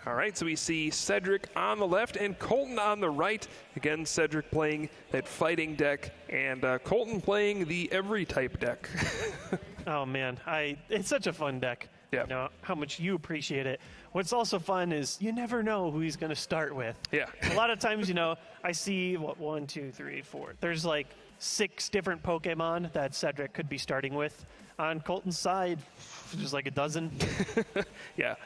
All right, so we see Cedric on the left and Kolton on the right. Again, Cedric playing that fighting deck, and Kolton playing the every type deck. Oh man, it's such a fun deck. Yeah. You know how much you appreciate it. What's also fun is you never know who he's going to start with. Yeah. A lot of times, I see 1, 2, 3, 4. There's like 6 different Pokemon that Cedric could be starting with. On Kolton's side, there's like a dozen. Yeah.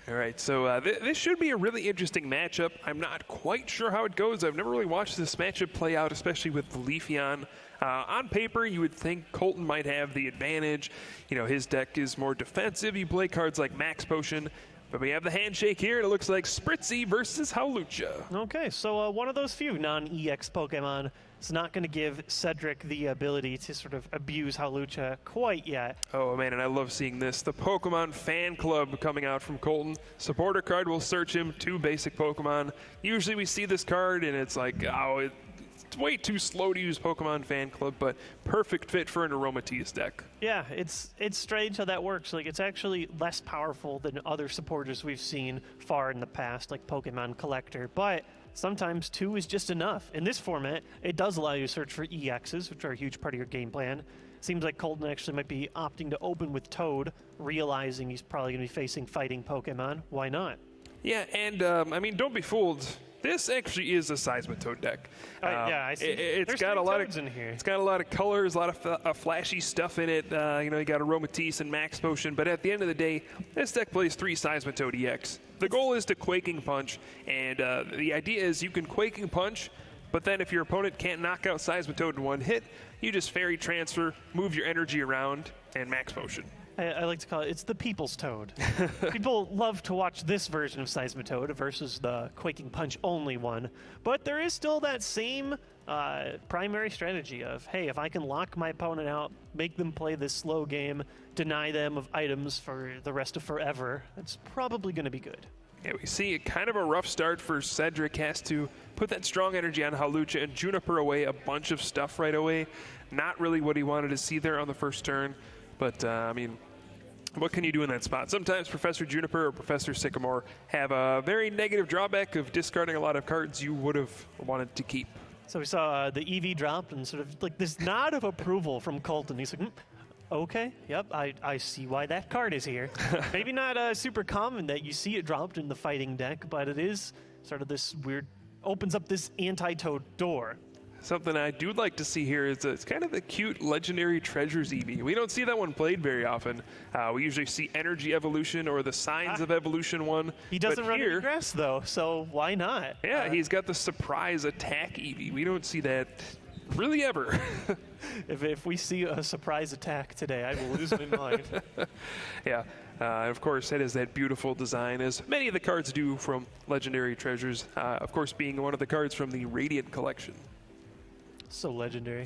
All right, so this should be a really interesting matchup. I'm not quite sure how it goes. I've never really watched this matchup play out, especially with the Leafeon. On paper, you would think Kolton might have the advantage. His deck is more defensive. You play cards like Max Potion. But we have the handshake here, and it looks like Spritzy versus Hawlucha. Okay, so one of those few non-EX Pokemon is not going to give Cedric the ability to sort of abuse Hawlucha quite yet. Oh, man, and I love seeing this. The Pokemon Fan Club coming out from Kolton. Supporter card will search him 2 basic Pokemon. Usually we see this card, and it's like, it's way too slow to use Pokemon Fan Club, but perfect fit for an Aromatisse deck. Yeah, it's strange how that works. Like, it's actually less powerful than other supporters we've seen far in the past, like Pokemon Collector, but sometimes 2 is just enough. In this format, it does allow you to search for EXs, which are a huge part of your game plan. Seems like Kolton actually might be opting to open with Toad, realizing he's probably going to be facing fighting Pokemon. Why not? Yeah, and, don't be fooled. This actually is a Seismitoad deck. Yeah, I see. It's got a lot of in here. It's got a lot of colors, a lot of flashy stuff in it. You got Aromatisse and Max Potion, but at the end of the day, this deck plays 3 Seismitoad EX. The goal is to Quaking Punch, and the idea is you can Quaking Punch, but then if your opponent can't knock out Seismitoad in one hit, you just Fairy Transfer, move your energy around, and Max Potion. I like to call it's the people's toad. People love to watch this version of Seismitoad versus the Quaking Punch only one. But there is still that same primary strategy of, hey, if I can lock my opponent out, make them play this slow game, deny them of items for the rest of forever, that's probably going to be good. Yeah, we see kind of a rough start for Cedric. Has to put that strong energy on Hawlucha and Juniper away a bunch of stuff right away. Not really what he wanted to see there on the first turn. But, what can you do in that spot? Sometimes Professor Juniper or Professor Sycamore have a very negative drawback of discarding a lot of cards you would have wanted to keep. So we saw the EV dropped and sort of like this nod of approval from Kolton. He's like, okay, yep, I see why that card is here. Maybe not super common that you see it dropped in the fighting deck, but it is sort of this weird, opens up this anti-Toad door. Something I do like to see here is it's kind of the cute Legendary Treasures Eevee. We don't see that one played very often. We usually see Energy Evolution or the Signs of Evolution one. He doesn't run any grass, though, so why not? Yeah, he's got the Surprise Attack Eevee. We don't see that really ever. If we see a Surprise Attack today, I will lose my mind. Yeah. Of course, it is that beautiful design, as many of the cards do from Legendary Treasures. Of course, being one of the cards from the Radiant Collection. So legendary.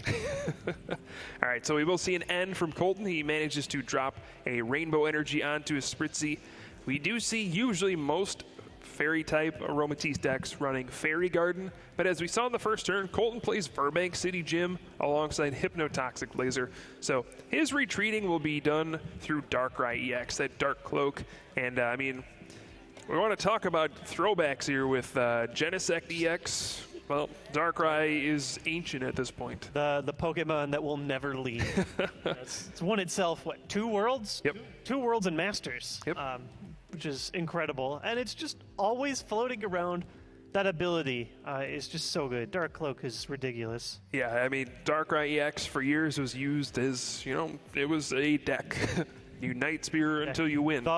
All right, so we will see an N from Kolton. He manages to drop a Rainbow Energy onto his Spritzy. We do see usually most Fairy-type Aromatisse decks running Fairy Garden, but as we saw in the first turn, Kolton plays Burbank City Gym alongside Hypnotoxic Laser. So his retreating will be done through Darkrai EX, that Dark Cloak. And, we want to talk about throwbacks here with Genesect EX. Well, Darkrai is ancient at this point. The Pokemon that will never leave. It's won itself, 2 worlds? Yep. 2 worlds and Masters. Yep. Which is incredible. And it's just always floating around. That ability is just so good. Dark Cloak is ridiculous. Yeah, Darkrai EX for years was used as, it was a deck. You Night Spear until you win. The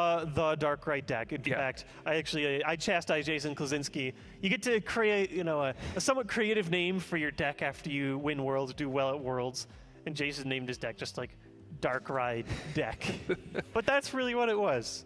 Darkrai deck. In fact, I chastise Jason Klaczynski. You get to create, a somewhat creative name for your deck after you win Worlds, do well at Worlds. And Jason named his deck just like Darkrai deck. But that's really what it was.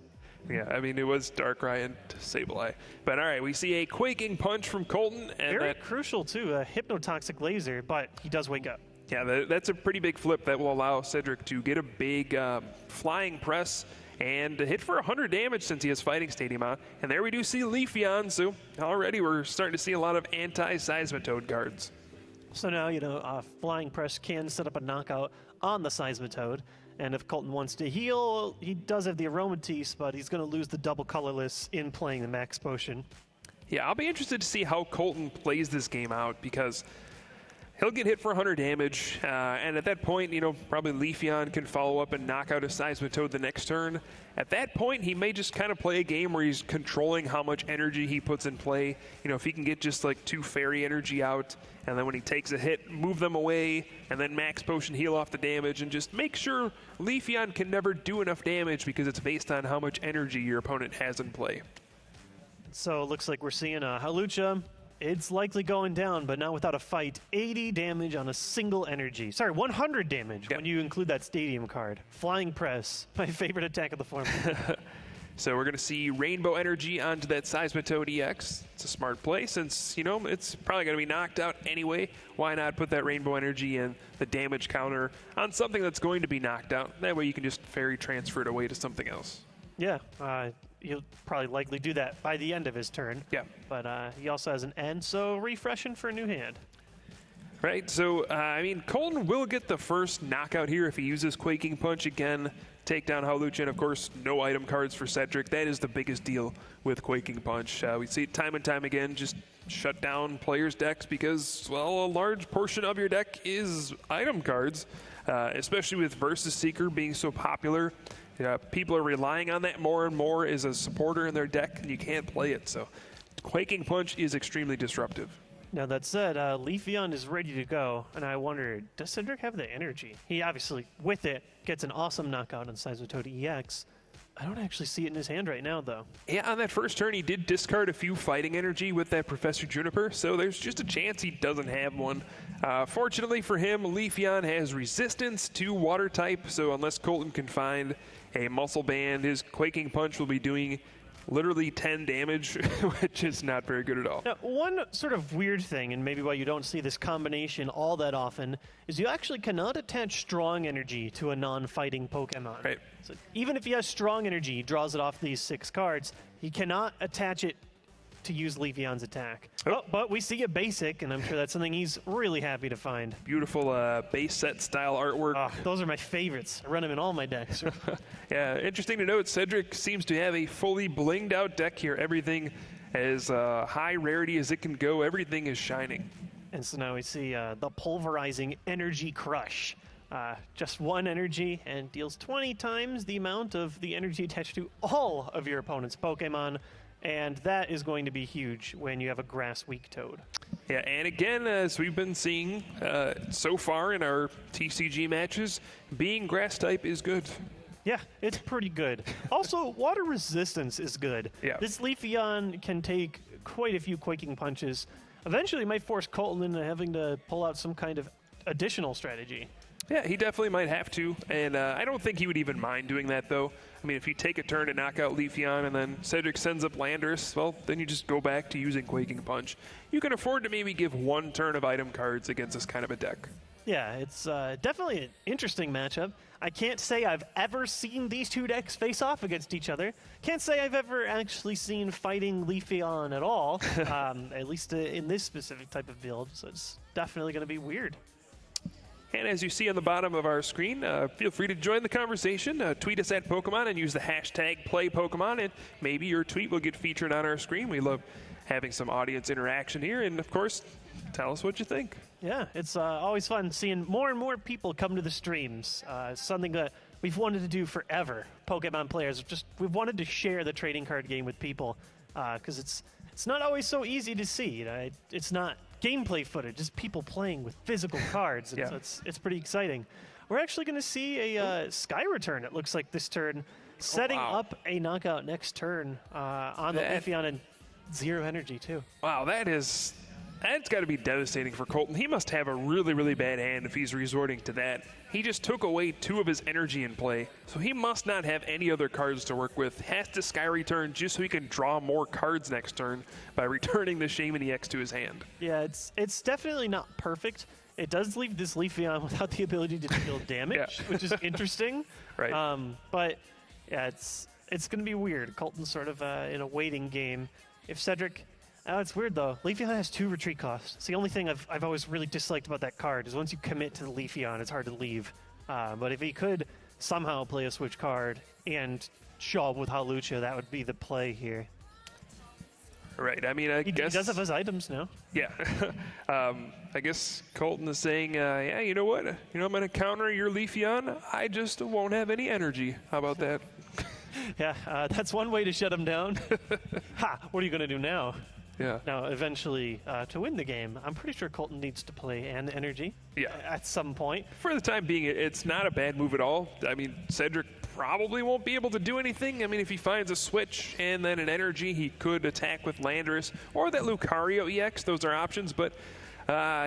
Yeah, it was Darkrai and Sableye. But all right, we see a Quaking Punch from Kolton. And very crucial, too, a Hypnotoxic Laser, but he does wake up. Yeah, that's a pretty big flip that will allow Cedric to get a big flying press and hit for 100 damage since he has Fighting Stadium on. And there we do see Leafeon, so already we're starting to see a lot of anti-Seismitoad cards. So now, Flying Press can set up a knockout on the Seismitoad. And if Kolton wants to heal, he does have the Aromatisse, but he's going to lose the double colorless in playing the Max Potion. Yeah, I'll be interested to see how Kolton plays this game out, because he'll get hit for 100 damage, and at that point, probably Leafeon can follow up and knock out a Seismitoad the next turn. At that point, he may just kind of play a game where he's controlling how much energy he puts in play. If he can get just like 2 Fairy Energy out, and then when he takes a hit, move them away, and then Max Potion heal off the damage, and just make sure Leafeon can never do enough damage because it's based on how much energy your opponent has in play. So it looks like we're seeing a Hawlucha. It's likely going down, but not without a fight. 80 damage on a single energy. Sorry, 100 damage when you include that stadium card. Flying Press, my favorite attack of the format. So we're going to see Rainbow Energy onto that Seismitoad EX. It's a smart play since, it's probably going to be knocked out anyway. Why not put that Rainbow Energy and the damage counter on something that's going to be knocked out? That way you can just Fairy transfer it away to something else. Yeah, he'll probably likely do that by the end of his turn. Yeah. But he also has an end, so refreshing for a new hand. Right, so, Kolton will get the first knockout here if he uses Quaking Punch again. Take down Hawlucha, and of course, no item cards for Cedric. That is the biggest deal with Quaking Punch. We see it time and time again, just shut down players' decks because, well, a large portion of your deck is item cards, especially with Versus Seeker being so popular. People are relying on that more and more as a supporter in their deck, and you can't play it. So Quaking Punch is extremely disruptive. Now, that said, Leafeon is ready to go, and I wonder, does Cedric have the energy? He obviously, with it, gets an awesome knockout on Seismitoad EX. I don't actually see it in his hand right now, though. Yeah, on that first turn, he did discard a few fighting energy with that Professor Juniper, so there's just a chance he doesn't have one. Fortunately for him, Leafeon has resistance to water type, so unless Kolton can find a muscle band, his Quaking Punch will be doing literally 10 damage, which is not very good at all. Now, one sort of weird thing, and maybe why you don't see this combination all that often, is you actually cannot attach strong energy to a non-fighting Pokemon. Right. So even if he has strong energy, he draws it off these 6 cards, he cannot attach it to use Leafeon's attack. Oh, but we see a basic, and I'm sure that's something he's really happy to find. Beautiful base set style artwork. Oh, those are my favorites. I run them in all my decks. Yeah, interesting to note, Cedric seems to have a fully blinged out deck here. Everything as high rarity as it can go. Everything is shining. And so now we see the Pulverizing Energy Crush. Just 1 energy and deals 20 times the amount of the energy attached to all of your opponent's Pokemon. And that is going to be huge when you have a Grass Weak Toad. Yeah, and again, as we've been seeing so far in our TCG matches, being Grass type is good. Yeah, it's pretty good. Also, water resistance is good. Yeah. This Leafeon can take quite a few Quaking Punches. Eventually, it might force Kolton into having to pull out some kind of additional strategy. Yeah, he definitely might have to, and I don't think he would even mind doing that, though. I mean, if you take a turn to knock out Leafeon and then Cedric sends up Landorus, well, then you just go back to using Quaking Punch. You can afford to maybe give 1 turn of item cards against this kind of a deck. Yeah, it's definitely an interesting matchup. I can't say I've ever seen these 2 decks face off against each other. Can't say I've ever actually seen fighting Leafeon at all, at least in this specific type of build, so it's definitely going to be weird. And as you see on the bottom of our screen, feel free to join the conversation. Tweet us at Pokemon and use the hashtag PlayPokemon, and maybe your tweet will get featured on our screen. We love having some audience interaction here, and of course, tell us what you think. Yeah, it's always fun seeing more and more people come to the streams. Something that we've wanted to do forever. Pokemon players, we've wanted to share the trading card game with people because it's not always so easy to see. It's not gameplay footage, just people playing with physical cards. And so it's pretty exciting. We're actually going to see a Sky Return, it looks like, this turn, setting up a knockout next turn on the Leafeon and 0 energy, too. Wow, that's got to be devastating for Kolton. He must have a really, really bad hand if he's resorting to that. He just took away 2 of his energy in play, so he must not have any other cards to work with. Has to Sky Return just so he can draw more cards next turn by returning the Shaman EX to his hand. Yeah, it's definitely not perfect. It does leave this Leafeon without the ability to deal damage, which is interesting. Right. But yeah, it's going to be weird. Kolton's sort of in a waiting game. If Cedric... Oh, it's weird, though. Leafeon has 2 retreat costs. It's the only thing I've always really disliked about that card is once you commit to the Leafeon, it's hard to leave. But if he could somehow play a switch card and show up with Hawlucha. That would be the play here. Right. I mean, I guess he does have his items now. Yeah. I guess Kolton is saying, yeah, you know what? I'm going to counter your Leafeon. I just won't have any energy. How about that? Yeah, that's one way to shut him down. Ha! What are you going to do now? Yeah. Now, eventually, to win the game, I'm pretty sure Kolton needs to play an energy. Yeah. At some point. For the time being, it's not a bad move at all. I mean, Cedric probably won't be able to do anything. I mean, if he finds a switch and then an energy, he could attack with Landorus or that Lucario EX. Those are options, but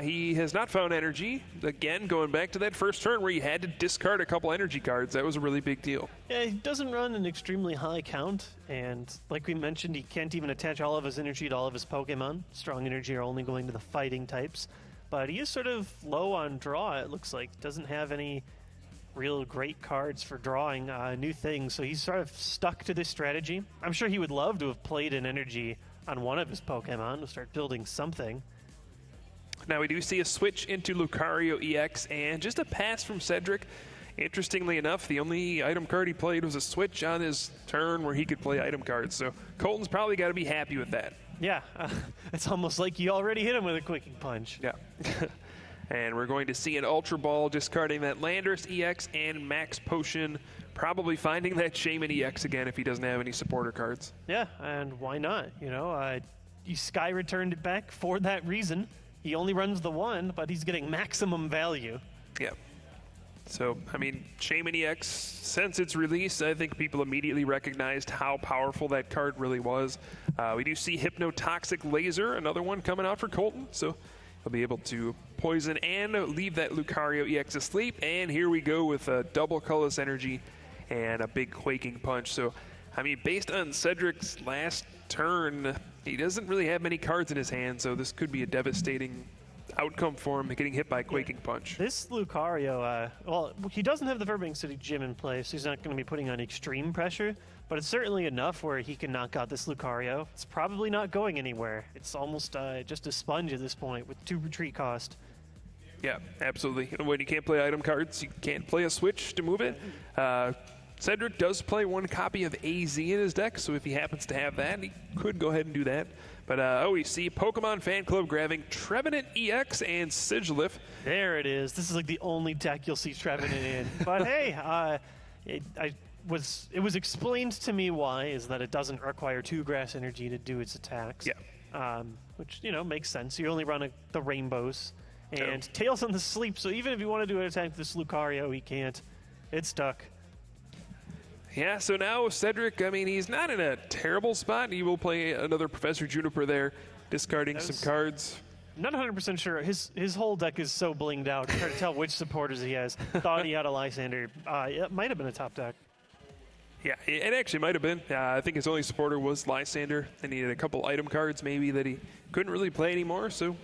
he has not found energy. Again, going back to that first turn where he had to discard a couple energy cards. That was a really big deal. Yeah, he doesn't run an extremely high count, and like we mentioned, he can't even attach all of his energy to all of his Pokemon. Strong energy are only going to the fighting types. But he is sort of low on draw, it looks like. Doesn't have any real great cards for drawing new things, so he's sort of stuck to this strategy. I'm sure he would love to have played an energy on one of his Pokemon to start building something. Now we do see a switch into Lucario EX and just a pass from Cedric. Interestingly enough, the only item card he played was a switch on his turn where he could play item cards, so Kolton's probably got to be happy with that. Yeah, it's almost like you already hit him with a quicking punch. Yeah. And we're going to see an Ultra Ball discarding that Landorus EX and Max Potion, probably finding that Shaman EX again if he doesn't have any supporter cards. Yeah, and why not? Sky returned it back for that reason. He only runs the one, but he's getting maximum value. Yeah. So, I mean, Shaman EX, since its release, I think people immediately recognized how powerful that card really was. We do see Hypnotoxic Laser, another one coming out for Kolton, so he'll be able to poison and leave that Lucario EX asleep. And here we go with a double colorless energy and a big Quaking Punch. So, I mean, based on Cedric's last turn, he doesn't really have many cards in his hand, so this could be a devastating outcome for him, getting hit by a Quaking Punch. This Lucario, he doesn't have the Fairbanks City Gym in place, so he's not going to be putting on extreme pressure, but it's certainly enough where he can knock out this Lucario. It's probably not going anywhere. It's almost just a sponge at this point with 2 retreat cost. Yeah, absolutely. And when you can't play item cards, you can't play a switch to move it. Cedric does play one copy of AZ in his deck, so if he happens to have that, he could go ahead and do that. But we see Pokemon Fan Club grabbing Trevenant EX and Sigilyph. There it is. This is like the only deck you'll see Trevenant in. But hey, it was explained to me why, is that it doesn't require 2 grass energy to do its attacks. Yeah. Which, makes sense. You only run the rainbows. And Tails on the sleep, so even if you want to do an attack with this Lucario, he can't. It's stuck. Yeah, so now Cedric, I mean, he's not in a terrible spot. He will play another Professor Juniper there, discarding some cards. Not 100% sure. His whole deck is so blinged out. It's hard to tell which supporters he has. Thought he had a Lysander. It might have been a top deck. Yeah, it actually might have been. I think his only supporter was Lysander, and he had a couple item cards maybe that he couldn't really play anymore. So,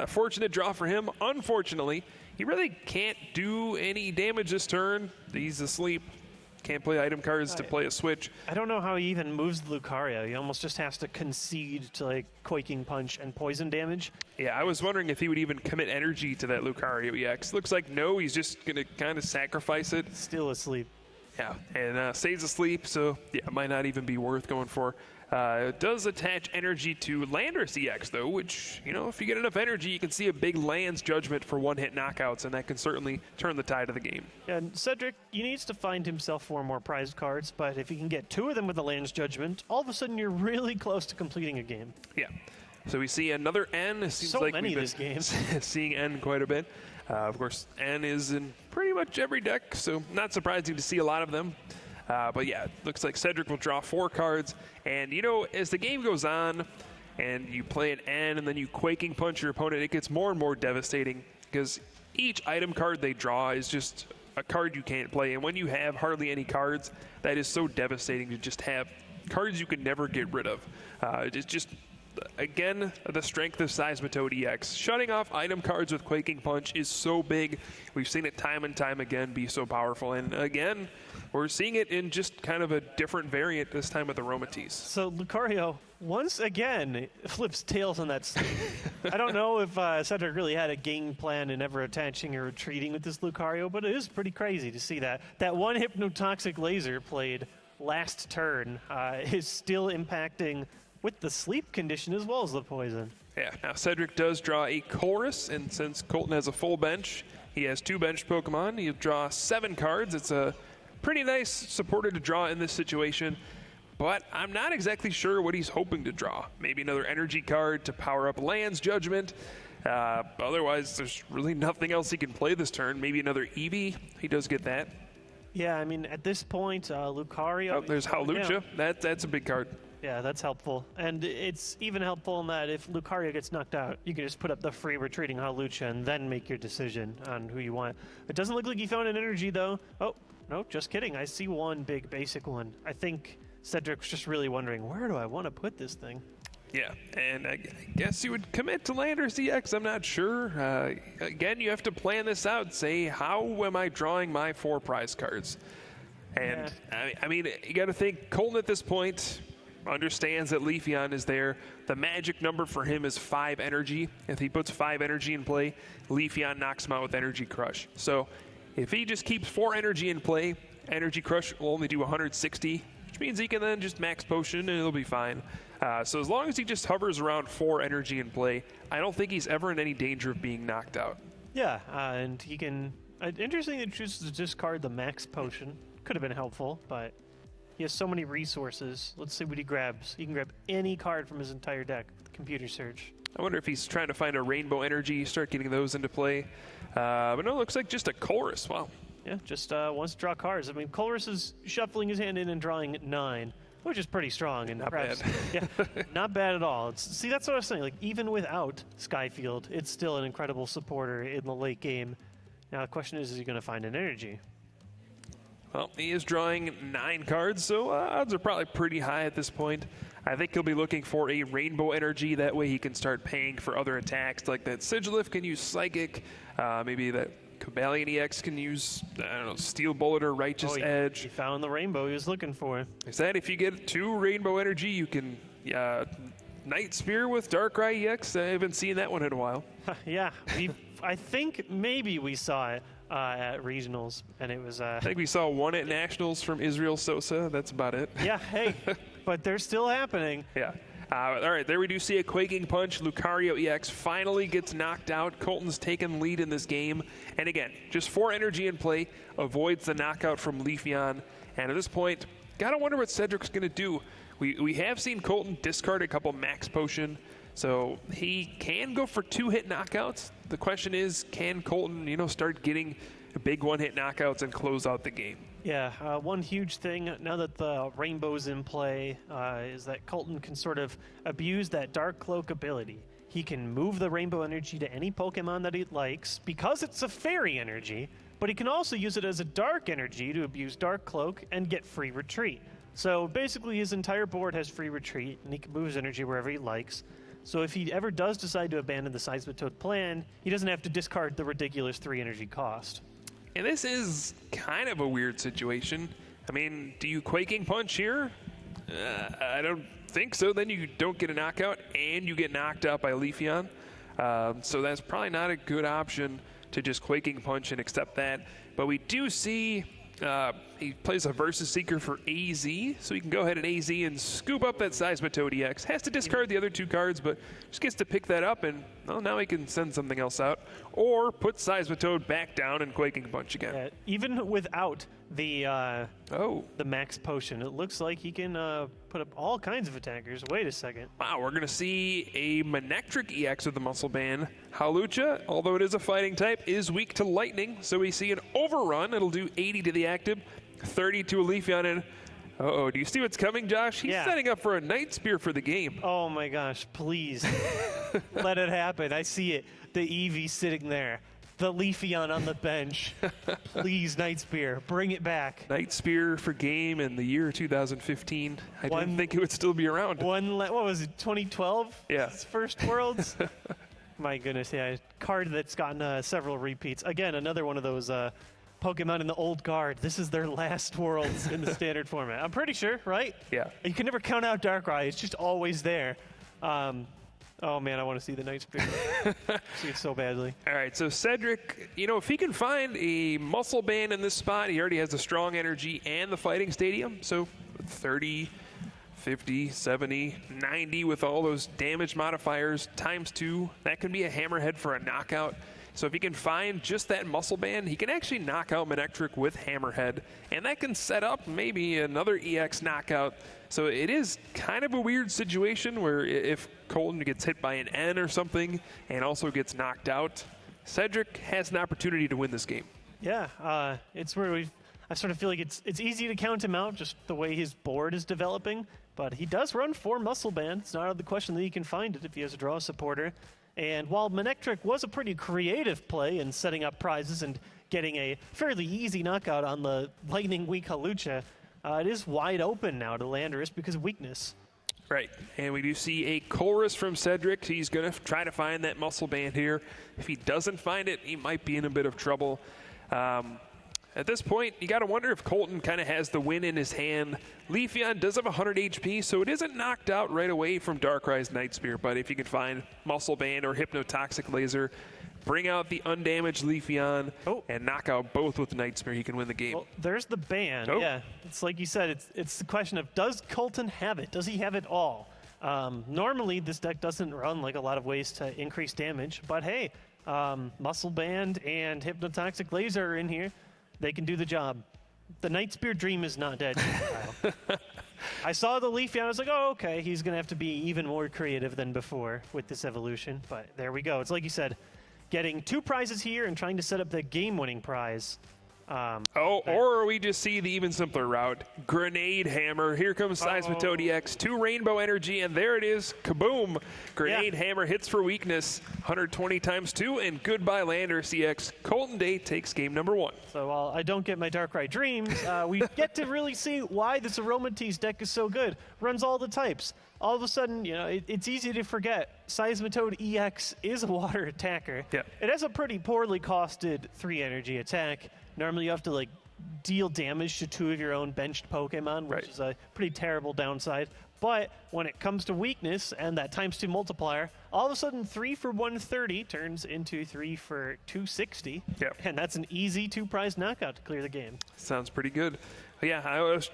fortunate draw for him. Unfortunately, he really can't do any damage this turn. He's asleep. Can't play item cards to play a switch. I don't know how he even moves the Lucario. He almost just has to concede to like Quaking Punch and poison damage. Yeah, I was wondering if he would even commit energy to that Lucario EX. Looks like no, he's just going to kind of sacrifice it. Still asleep. Yeah, and stays asleep, so yeah, it might not even be worth going for. It does attach energy to Landorus EX, though, which, if you get enough energy, you can see a big Land's Judgment for one-hit knockouts, and that can certainly turn the tide of the game. Yeah, and Cedric, he needs to find himself 4 more prized cards, but if he can get 2 of them with the Land's Judgment, all of a sudden you're really close to completing a game. Yeah. So we see another N. It seems so like many we've been this game. seeing N quite a bit. Of course, N is in pretty much every deck, so not surprising to see a lot of them. But yeah, it looks like Cedric will draw 4 cards. And, as the game goes on and you play an N and then you Quaking Punch your opponent, it gets more and more devastating because each item card they draw is just a card you can't play. And when you have hardly any cards, that is so devastating to just have cards you can never get rid of. It's just again, the strength of Seismitoad EX. Shutting off item cards with Quaking Punch is so big. We've seen it time and time again be so powerful. And again, we're seeing it in just kind of a different variant this time with Aromatisse. So Lucario, once again, flips tails on that sleeve. I don't know if Cedric really had a game plan in ever attaching or retreating with this Lucario, but it is pretty crazy to see that. That one Hypnotoxic Laser played last turn is still impacting with the sleep condition as well as the poison. Yeah, now Cedric does draw a Chorus, and since Kolton has a full bench, he has 2 benched Pokemon. He'll draw 7 cards. It's a pretty nice supporter to draw in this situation, but I'm not exactly sure what he's hoping to draw. Maybe another energy card to power up Land's Judgment. Otherwise, there's really nothing else he can play this turn. Maybe another Eevee. He does get that. Yeah, I mean, at this point, Lucario... Oh, there's Hawlucha. That's a big card. Yeah, that's helpful. And it's even helpful in that if Lucario gets knocked out, you can just put up the free retreating Hawlucha and then make your decision on who you want. It doesn't look like he found an energy, though. Oh, no, just kidding. I see one big basic one. I think Cedric's just really wondering, where do I want to put this thing? Yeah, and I guess you would commit to Landorus EX. I'm not sure. Again, you have to plan this out. Say, how am I drawing my 4 prize cards? And, yeah. I mean, you got to think, Kolton at this point understands that Leafeon is there. The magic number for him is 5 energy. If he puts 5 energy in play, Leafeon knocks him out with Energy Crush. So if he just keeps 4 energy in play, Energy Crush will only do 160, which means he can then just max potion and it'll be fine. So as long as he just hovers around 4 energy in play, I don't think he's ever in any danger of being knocked out. Yeah, and he can... interesting that he chooses to discard the max potion. Could have been helpful, but he has so many resources. Let's see what he grabs. He can grab any card from his entire deck. Computer search. I wonder if he's trying to find a Rainbow Energy, start getting those into play. But no, it looks like just a Chorus. Wow. Yeah, just wants to draw cards. I mean, Chorus is shuffling his hand in and drawing 9, which is pretty strong. And not perhaps, bad. Yeah, not bad at all. See, that's what I was saying. Like, even without Skyfield, it's still an incredible supporter in the late game. Now, the question is he going to find an energy? Well, he is drawing 9 cards, so odds are probably pretty high at this point. I think he'll be looking for a Rainbow Energy. That way he can start paying for other attacks, like that Sigilyph can use Psychic. Maybe that Cobalion EX can use, I don't know, Steel Bullet or Righteous Edge. He found the rainbow he was looking for. He said if you get 2 Rainbow Energy, you can Night Spear with Darkrai EX. I haven't seen that one in a while. Yeah, I think maybe we saw it at regionals, and it was... I think we saw one at nationals from Israel Sosa. That's about it. Yeah, hey, but they're still happening. Yeah. All right, there we do see a Quaking Punch. Lucario EX finally gets knocked out. Kolton's taken lead in this game. And again, just 4 energy in play, avoids the knockout from Leafeon. And at this point, gotta wonder what Cedric's gonna do. We have seen Kolton discard a couple Max Potion, so he can go for 2-hit knockouts. The question is, can Kolton, start getting big 1-hit knockouts and close out the game? Yeah, one huge thing, now that the rainbow's in play, is that Kolton can sort of abuse that Dark Cloak ability. He can move the rainbow energy to any Pokemon that he likes, because it's a fairy energy, but he can also use it as a dark energy to abuse Dark Cloak and get free retreat. So basically his entire board has free retreat, and he can move his energy wherever he likes. So if he ever does decide to abandon the Seismitoad plan, he doesn't have to discard the ridiculous 3 energy cost. And this is kind of a weird situation. I mean, do you Quaking Punch here? I don't think so. Then you don't get a knockout, and you get knocked out by Leafeon. So that's probably not a good option to just Quaking Punch and accept that. But we do see he plays a Versus Seeker for AZ, so he can go ahead and AZ and scoop up that Seismitoad EX. Has to discard the other 2 cards, but just gets to pick that up, and well, now he can send something else out. Or put Seismitoad back down and Quaking Punch again. Even without the Max Potion, it looks like he can put up all kinds of attackers. Wait a second. Wow, we're going to see a Manectric EX with the Muscle Band. Hawlucha, although it is a fighting type, is weak to Lightning, so we see an Overrun. It'll do 80 to the active, 30 to a Leafeon, and do you see what's coming, Josh? He's setting up for a Night Spear for the game. Oh my gosh, please. Let it happen. I see it. The Eevee sitting there. The Leafeon on the bench. Please, Night Spear, bring it back. Night Spear for game in the year 2015. I didn't think it would still be around. What was it, 2012? Yeah. His first Worlds? My goodness, yeah. Card that's gotten several repeats. Again, another one of those Pokemon in the old guard. This is their last Worlds in the standard format. I'm pretty sure, right? Yeah. You can never count out Darkrai. It's just always there. Oh, man, I want to see the Night Spear. See it so badly. All right, so Cedric, if he can find a muscle band in this spot, he already has the strong energy and the fighting stadium. So 30, 50, 70, 90 with all those damage modifiers times 2. That can be a hammerhead for a knockout. So if he can find just that muscle band, he can actually knock out Manectric with Hammerhead, and that can set up maybe another EX knockout. So it is kind of a weird situation where if Kolton gets hit by an N or something and also gets knocked out, Cedric has an opportunity to win this game. Yeah, it's where I sort of feel like it's easy to count him out just the way his board is developing, but he does run 4 muscle band. It's not out of the question that he can find it if he has a draw supporter. And while Manectric was a pretty creative play in setting up prizes and getting a fairly easy knockout on the Lightning Weak Halucha, it is wide open now to Landorus because of weakness. Right, and we do see a chorus from Cedric. He's going to try to find that muscle band here. If he doesn't find it, he might be in a bit of trouble. At this point, you got to wonder if Kolton kind of has the win in his hand. Leafeon does have 100 HP, so it isn't knocked out right away from Darkrai's Night Spear, but if you can find Muscle Band or Hypnotoxic Laser, bring out the undamaged Leafeon and knock out both with Night Spear, he can win the game. Well, there's the band. Yeah, it's like you said, it's the question of, does Kolton have it? Does he have it all? Normally, this deck doesn't run like a lot of ways to increase damage, but hey, Muscle Band and Hypnotoxic Laser are in here. They can do the job. The Night Spear dream is not dead. I saw the Leafeon. I was like, oh, okay. He's going to have to be even more creative than before with this evolution. But there we go. It's like you said, getting 2 prizes here and trying to set up the game-winning prize. Or we just see the even simpler route. Grenade Hammer. Here comes Seismitoad EX. 2 Rainbow Energy, and there it is. Kaboom. Grenade Hammer hits for weakness. 120 times 2, and goodbye Landorus EX. Kolton Day takes game number 1. So while I don't get my Darkrai dreams, we get to really see why this Aromatisse deck is so good. Runs all the types. All of a sudden, it's easy to forget. Seismitoad EX is a water attacker. Yeah. It has a pretty poorly costed 3 energy attack. Normally you have to deal damage to 2 of your own benched Pokemon, which is a pretty terrible downside. But when it comes to weakness and that times 2 multiplier, all of a sudden 3 for 130 turns into 3 for 260. Yep. And that's an easy 2-prize knockout to clear the game. Sounds pretty good. But yeah, I was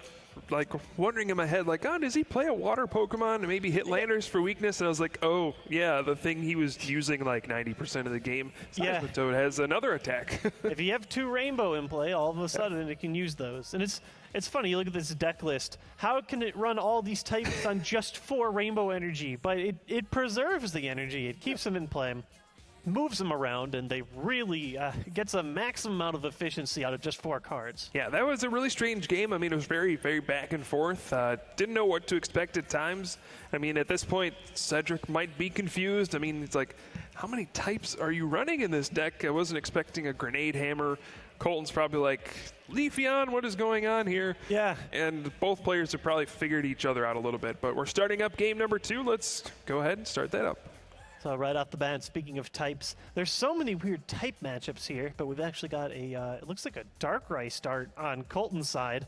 wondering in my head, does he play a water Pokemon and maybe hit Landorus for weakness? And I was like, oh, yeah, the thing he was using 90% of the game. Seismitoad has another attack. If you have 2 Rainbow in play, all of a sudden it can use those. And it's funny, you look at this deck list. How can it run all these types on just 4 Rainbow Energy? But it preserves the energy. It keeps them in play, moves them around, and they really gets a maximum amount of efficiency out of just 4 cards. Yeah, that was a really strange game. I mean, it was very, very back and forth. Didn't know what to expect at times. I mean, at this point, Cedric might be confused. I mean, it's like, how many types are you running in this deck? I wasn't expecting a Grenade Hammer. Kolton's probably like, Leafeon, what is going on here? Yeah. And both players have probably figured each other out a little bit. But we're starting up game number 2. Let's go ahead and start that up. So right off the bat, speaking of types, there's so many weird type matchups here, but we've actually got it looks like a Darkrai start on Kolton's side,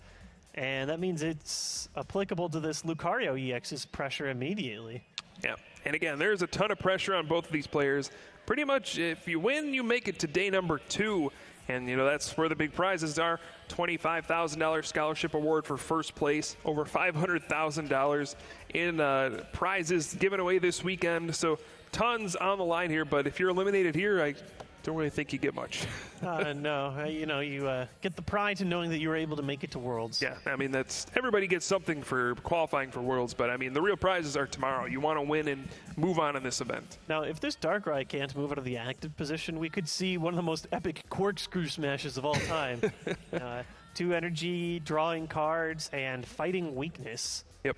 and that means it's applicable to this Lucario EX's pressure immediately. Yeah, and again, there's a ton of pressure on both of these players. Pretty much, if you win, you make it to day number 2, and that's where the big prizes are. $25,000 scholarship award for first place, over $500,000 in prizes given away this weekend. So tons on the line here, but if you're eliminated here, I don't really think you get much. No, you get the pride in knowing that you were able to make it to Worlds. Yeah, I mean, everybody gets something for qualifying for Worlds, but I mean, the real prizes are tomorrow. You want to win and move on in this event. Now, if this Darkrai can't move out of the active position, we could see one of the most epic corkscrew smashes of all time. 2 energy, drawing cards, and fighting weakness. Yep.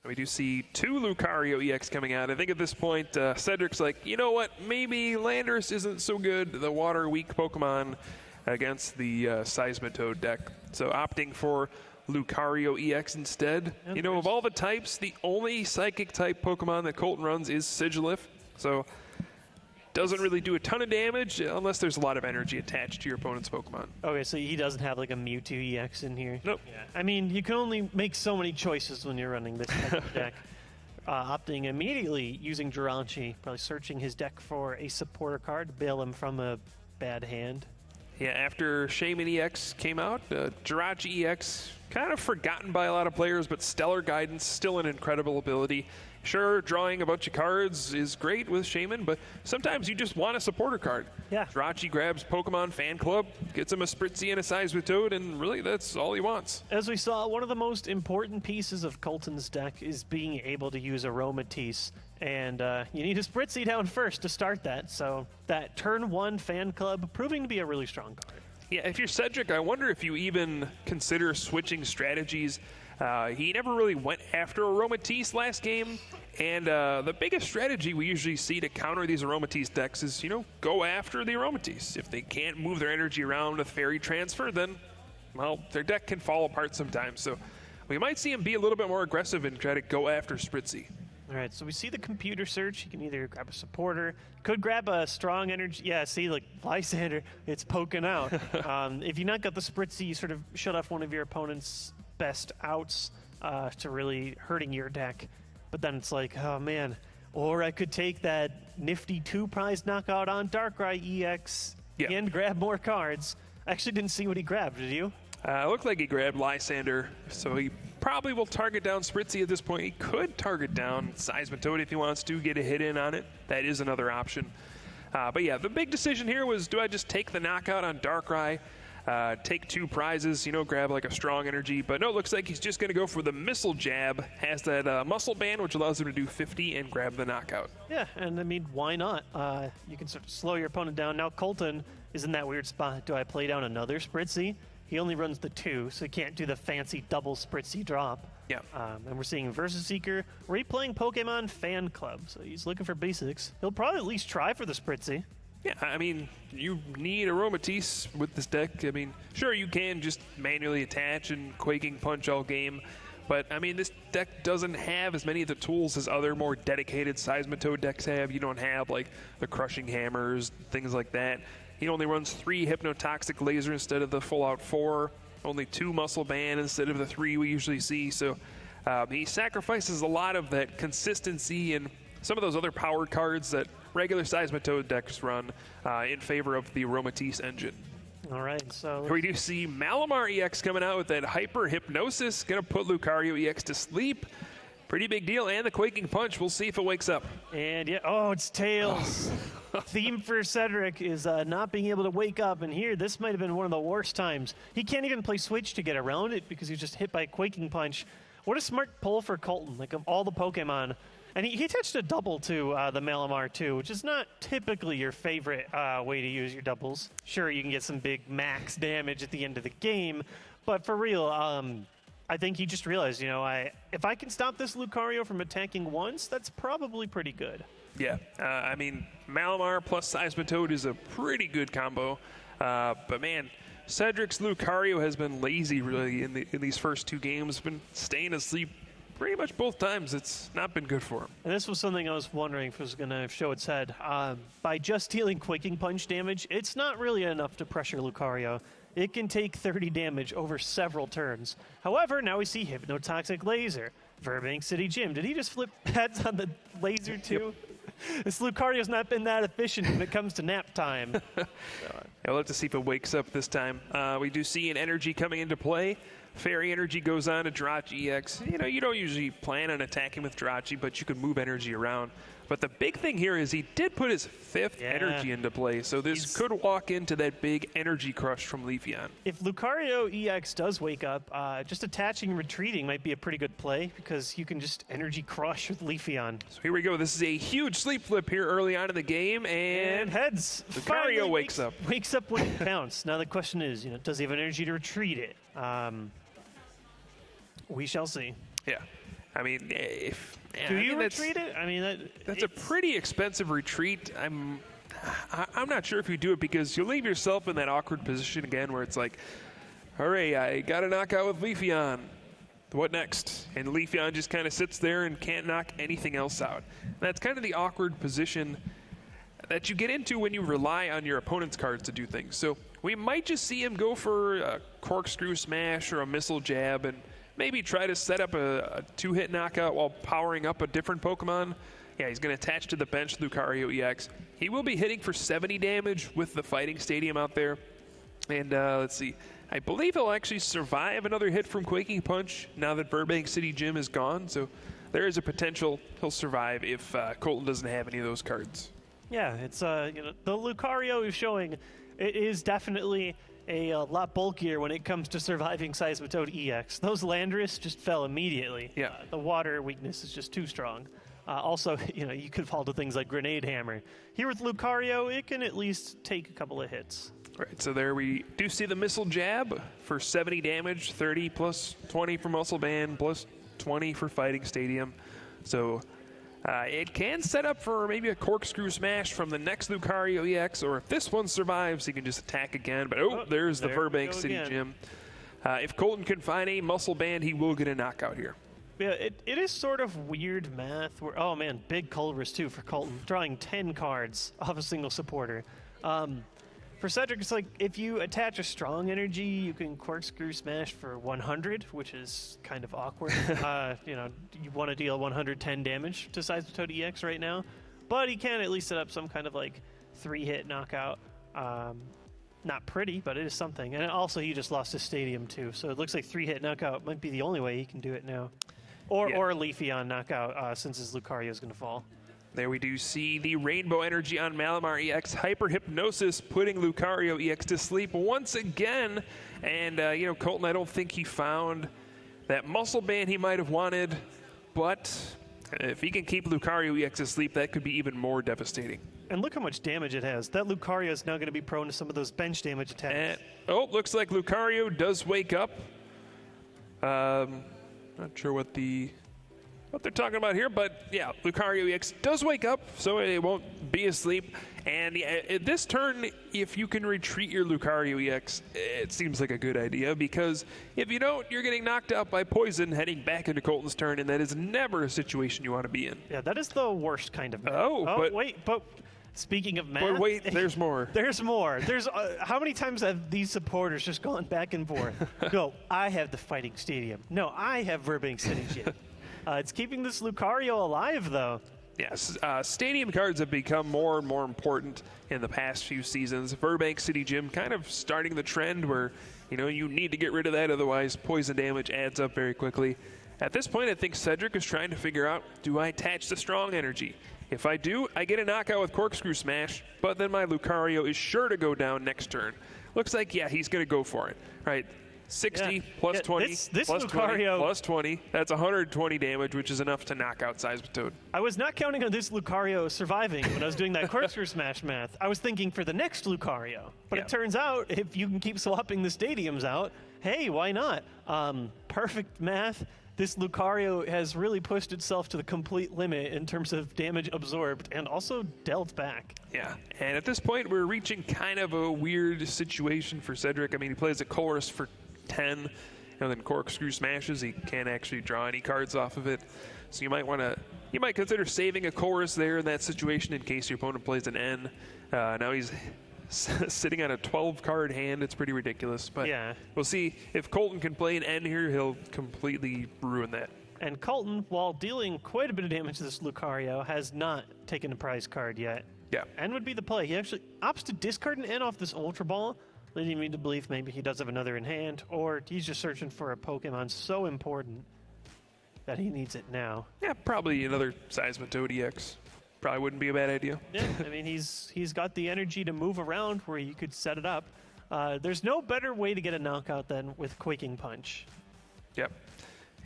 We do see 2 Lucario EX coming out. I think at this point, Cedric's like, you know what, maybe Landorus isn't so good, the water-weak Pokemon, against the Seismitoad deck. So opting for Lucario EX instead. And you know, of all the types, the only Psychic-type Pokemon that Kolton runs is Sigilyph. So doesn't really do a ton of damage unless there's a lot of energy attached to your opponent's Pokemon. Okay, so he doesn't have like a Mewtwo EX in here? Nope. Yeah. I mean, you can only make so many choices when you're running this type of deck. Opting immediately using Jirachi, probably searching his deck for a supporter card to bail him from a bad hand. Yeah, after Shaman EX came out, Jirachi EX, kind of forgotten by a lot of players, but Stellar Guidance, still an incredible ability. Sure, drawing a bunch of cards is great with Shaman, but sometimes you just want a supporter card. Yeah. Jirachi grabs Pokemon Fan Club, gets him a Spritzee and a Seismitoad, and really that's all he wants. As we saw, one of the most important pieces of Kolton's deck is being able to use Aromatisse. And you need a Spritzee down first to start that. So that turn 1 Fan Club proving to be a really strong card. Yeah, if you're Cedric, I wonder if you even consider switching strategies. He never really went after Aromatisse last game, and the biggest strategy we usually see to counter these Aromatisse decks is, you know, go after the Aromatisse. If they can't move their energy around with Fairy Transfer, then, well, their deck can fall apart sometimes. So we might see him be a little bit more aggressive and try to go after Spritzee. All right, so we see the computer search. You can either grab a supporter, could grab a strong energy. Yeah, see, like Lysander, it's poking out. If you not got the Spritzee, you sort of shut off one of your opponent's best outs to really hurting your deck. But then it's like, oh man, or I could take that nifty 2 prize knockout on Darkrai EX and grab more cards. I actually didn't see what he grabbed, did you? Looked like he grabbed Lysander, so he probably will target down Spritzee at this point. He could target down Seismitoad if he wants to, get a hit in on it. That is another option. But yeah, the big decision here was, do I just take the knockout on Darkrai, take 2 prizes, you know, grab like a strong energy? But no, it looks like he's just going to go for the Missile Jab, has that Muscle Band, which allows him to do 50 and grab the knockout. Yeah, and I mean, why not? You can sort of slow your opponent down. Now Kolton is in that weird spot. Do I play down another Spritzee? He only runs the 2, so he can't do the fancy double Spritzee drop. Yeah. And we're seeing Versus Seeker replaying Pokemon Fan Club, so he's looking for basics. He'll probably at least try for the Spritzee. Yeah, I mean, you need Aromatisse with this deck. I mean, sure, you can just manually attach and Quaking Punch all game, but I mean, this deck doesn't have as many of the tools as other more dedicated Seismitoad decks have. You don't have, like, the Crushing Hammers, things like that. He only runs 3 Hypnotoxic Laser instead of the full-out 4, only 2 Muscle Band instead of the 3 we usually see. So he sacrifices a lot of that consistency and some of those other power cards that regular Seismitoad decks run in favor of the Aromatisse engine. All right, so we do see Malamar EX coming out with that Hyper Hypnosis, going to put Lucario EX to sleep. Pretty big deal, and the Quaking Punch. We'll see if it wakes up. And yeah, oh, it's Tails. Theme for Cedric is not being able to wake up, and here, this might have been one of the worst times. He can't even play Switch to get around it because he's just hit by a Quaking Punch. What a smart pull for Kolton, like of all the Pokemon. And he attached a double to the Malamar too, which is not typically your favorite way to use your doubles. Sure, you can get some big max damage at the end of the game, but for real, I think he just realized, you know, if I can stop this Lucario from attacking once, that's probably pretty good. Yeah, I mean, Malamar plus Seismitoad is a pretty good combo, but man, Cedric's Lucario has been lazy really in these first 2 games, been staying asleep pretty much both times. It's not been good for him. And this was something I was wondering if it was going to show its head. By just dealing Quaking Punch damage, it's not really enough to pressure Lucario. It can take 30 damage over several turns. However, now we see Hypnotoxic Laser. Verbank City Gym. Did he just flip pads on the laser too? This Lucario's not been that efficient when it comes to nap time. Yeah, we'll have to see if it wakes up this time. We do see an energy coming into play. Fairy Energy goes on to Jirachi EX. You know, you don't usually plan on attacking with Jirachi, but you can move energy around. But the big thing here is he did put his 5th energy into play, so this could walk into that big energy crush from Leafeon. If Lucario EX does wake up, just attaching and retreating might be a pretty good play because you can just energy crush with Leafeon. So here we go. This is a huge sleep flip here early on in the game, and heads. Lucario wakes up. Wakes up when it counts. Now the question is, you know, does he have energy to retreat it? We shall see. Yeah. I mean, Do you retreat it? I mean, that's a pretty expensive retreat. I'm not sure if you do it because you'll leave yourself in that awkward position again where it's like, all right, I got a knockout with Leafeon. What next? And Leafeon just kind of sits there and can't knock anything else out. And that's kind of the awkward position that you get into when you rely on your opponent's cards to do things. So we might just see him go for a corkscrew smash or a missile jab and maybe try to set up a two-hit knockout while powering up a different Pokemon. Yeah, he's going to attach to the bench Lucario EX. He will be hitting for 70 damage with the Fighting Stadium out there. And let's see. I believe he'll actually survive another hit from Quaking Punch now that Burbank City Gym is gone. So there is a potential he'll survive if Kolton doesn't have any of those cards. Yeah, it's the Lucario is showing it is definitely a lot bulkier when it comes to surviving Seismitoad EX. Those Landorus just fell immediately. Yeah. The water weakness is just too strong. Also, you could fall to things like Grenade Hammer. Here with Lucario, it can at least take a couple of hits. Right, so there we do see the Missile Jab for 70 damage, 30 plus 20 for Muscle Band, plus 20 for Fighting Stadium. So it can set up for maybe a Corkscrew Smash from the next Lucario EX, or if this one survives, he can just attack again. But there's the Burbank City Gym. If Kolton can find a Muscle Band, he will get a knockout here. Yeah, it is sort of weird math. Oh man, big Colress too for Kolton, drawing 10 cards off a single supporter. For Cedric, it's like if you attach a strong energy, you can Corkscrew Smash for 100, which is kind of awkward. You want to deal 110 damage to Seismitoad EX right now, but he can at least set up some kind of like 3-hit knockout. Not pretty, but it is something. And also, he just lost his stadium too, so it looks like 3-hit knockout might be the only way he can do it now. Or a Leafeon knockout since his Lucario is going to fall. There we do see the Rainbow Energy on Malamar EX. Hyper Hypnosis putting Lucario EX to sleep once again. And, Kolton, I don't think he found that Muscle Band he might have wanted. But if he can keep Lucario EX asleep, that could be even more devastating. And look how much damage it has. That Lucario is now going to be prone to some of those bench damage attacks. And, looks like Lucario does wake up. Not sure what they're talking about here, but yeah, Lucario EX does wake up, so it won't be asleep. And at this turn, if you can retreat your Lucario EX, it seems like a good idea, because if you don't, you're getting knocked out by poison heading back into Kolton's turn, and that is never a situation you want to be in. Yeah, that is the worst kind of math. But speaking of math... But wait, there's more. There's more. There's how many times have these supporters just gone back and forth? No, I have the Fighting Stadium. No, I have Burbank City Gym. It's keeping this Lucario alive, though. Yes, stadium cards have become more and more important in the past few seasons. Burbank City Gym kind of starting the trend where, you need to get rid of that, otherwise poison damage adds up very quickly. At this point, I think Cedric is trying to figure out, do I attach the strong energy? If I do, I get a knockout with Corkscrew Smash, but then my Lucario is sure to go down next turn. Looks like, he's going to go for it. Right. 60 plus 20 this plus Lucario, 20 plus 20. That's 120 damage, which is enough to knock out Seismitoad. I was not counting on this Lucario surviving when I was doing that Corkscrew Smash math. I was thinking for the next Lucario. But it turns out, if you can keep swapping the stadiums out, hey, why not? Perfect math. This Lucario has really pushed itself to the complete limit in terms of damage absorbed and also dealt back. Yeah, and at this point, we're reaching kind of a weird situation for Cedric. I mean, he plays a chorus for 10, and then Corkscrew Smashes. He can't actually draw any cards off of it. So you might consider saving a chorus there in that situation in case your opponent plays an N. Now he's sitting on a 12-card hand. It's pretty ridiculous. But we'll see. If Kolton can play an N here, he'll completely ruin that. And Kolton, while dealing quite a bit of damage to this Lucario, has not taken a prize card yet. Yeah. N would be the play. He actually opts to discard an N off this Ultra Ball, leading me to believe maybe he does have another in hand, or he's just searching for a Pokemon so important that he needs it now. Yeah, probably another Seismitoad EX. Probably wouldn't be a bad idea. Yeah, I mean, he's got the energy to move around where you could set it up. There's no better way to get a knockout than with Quaking Punch. Yep.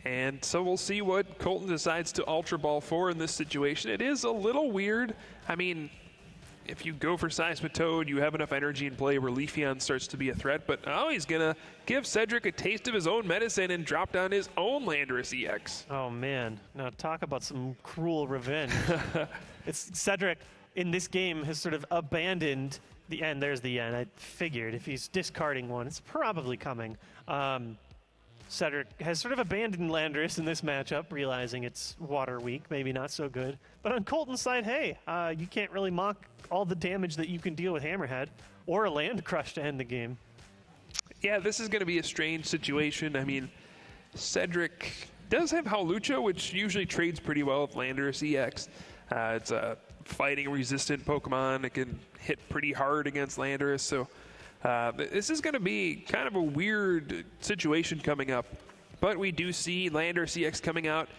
And so we'll see what Kolton decides to Ultra Ball for in this situation. It is a little weird. I mean, if you go for Seismitoad, you have enough energy in play where Leafeon starts to be a threat. But he's going to give Cedric a taste of his own medicine and drop down his own Landorus EX. Oh, man. Now talk about some cruel revenge. It's Cedric in this game has sort of abandoned the end. There's the end. I figured if he's discarding one, it's probably coming. Cedric has sort of abandoned Landorus in this matchup, realizing it's water weak, maybe not so good. But on Kolton's side, hey, you can't really mock all the damage that you can deal with Hammerhead or a Land Crush to end the game. Yeah, this is going to be a strange situation. I mean, Cedric does have Howlucha, which usually trades pretty well with Landorus EX. It's a fighting resistant Pokemon. It can hit pretty hard against Landorus, so this is going to be kind of a weird situation coming up. But we do see Landorus EX coming out.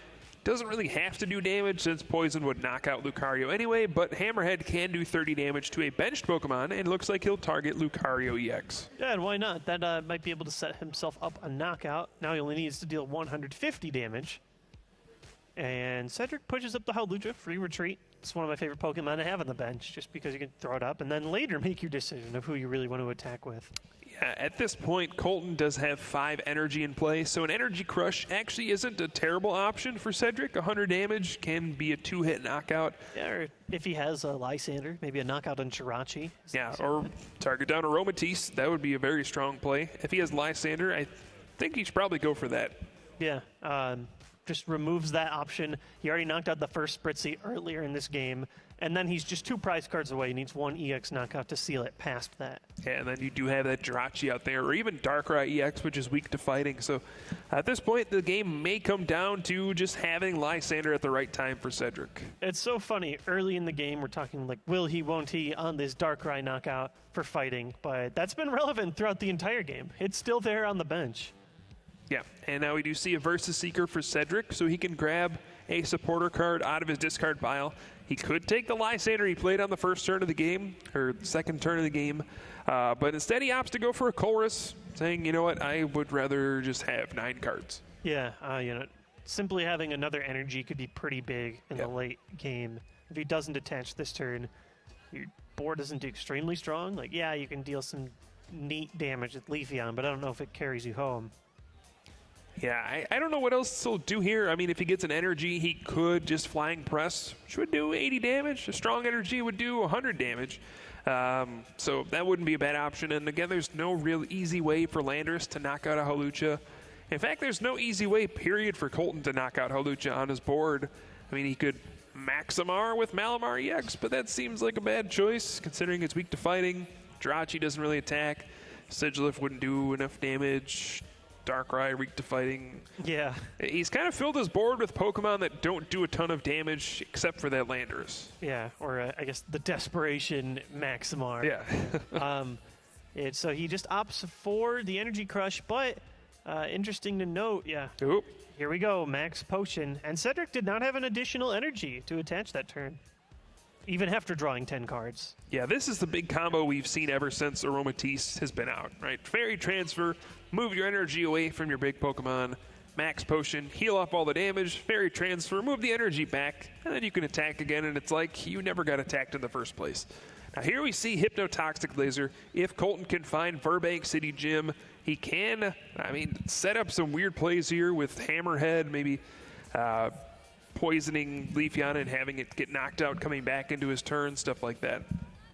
Doesn't really have to do damage since Poison would knock out Lucario anyway, but Hammerhead can do 30 damage to a benched Pokemon, and looks like he'll target Lucario EX. Yeah, and why not? That might be able to set himself up a knockout. Now he only needs to deal 150 damage. And Cedric pushes up the Howlucha, free retreat. It's one of my favorite Pokemon to have on the bench, just because you can throw it up and then later make your decision of who you really want to attack with. Yeah, at this point, Kolton does have 5 energy in play, so an Energy Crush actually isn't a terrible option for Cedric. 100 damage can be a 2-hit knockout. Yeah, or if he has a Lysander, maybe a knockout on Jirachi. Yeah, or target down Aromatisse. That would be a very strong play. If he has Lysander, I think he should probably go for that. Yeah, just removes that option. He already knocked out the first Spritzee earlier in this game, and then he's just 2 prize cards away. He needs 1 EX knockout to seal it past that. Yeah, and then you do have that Jirachi out there, or even Darkrai EX, which is weak to fighting. So at this point, the game may come down to just having Lysander at the right time for Cedric. It's so funny. Early in the game, we're talking like, will he, won't he, on this Darkrai knockout for fighting, but that's been relevant throughout the entire game. It's still there on the bench. Yeah, and now we do see a Versus Seeker for Cedric, so he can grab a supporter card out of his discard pile. He could take the Lysander he played on the first turn of the game, or second turn of the game, but instead he opts to go for a Colress, saying, you know what, I would rather just have 9 cards. Yeah, simply having another energy could be pretty big in the late game. If he doesn't attach this turn, your board isn't extremely strong. Like, yeah, you can deal some neat damage with Leafeon, but I don't know if it carries you home. Yeah, I don't know what else he'll do here. I mean, if he gets an energy, he could just Flying Press, which would do 80 damage. A strong energy would do 100 damage. So that wouldn't be a bad option. And again, there's no real easy way for Landorus to knock out a Howlucha. In fact, there's no easy way, period, for Kolton to knock out Howlucha on his board. I mean, he could Maximar with Malamar EX, but that seems like a bad choice, considering it's weak to fighting. Jirachi doesn't really attack. Sigilyph wouldn't do enough damage. Darkrai, weak to fighting. Yeah. He's kind of filled his board with Pokemon that don't do a ton of damage, except for that Landorus. Yeah, or I guess the Desperation Maximar. Yeah. So he just opts for the Energy Crush, but interesting to note, Oop. Here we go, Max Potion. And Cedric did not have an additional energy to attach that turn, even after drawing 10 cards. Yeah, this is the big combo we've seen ever since Aromatisse has been out, right? Fairy Transfer, move your energy away from your big Pokemon. Max Potion, heal off all the damage. Fairy Transfer, move the energy back, and then you can attack again, and it's like you never got attacked in the first place. Now here we see Hypnotoxic Laser. If Kolton can find Burbank City Gym, he can, set up some weird plays here with Hammerhead, maybe poisoning Leafeon and having it get knocked out, coming back into his turn, stuff like that.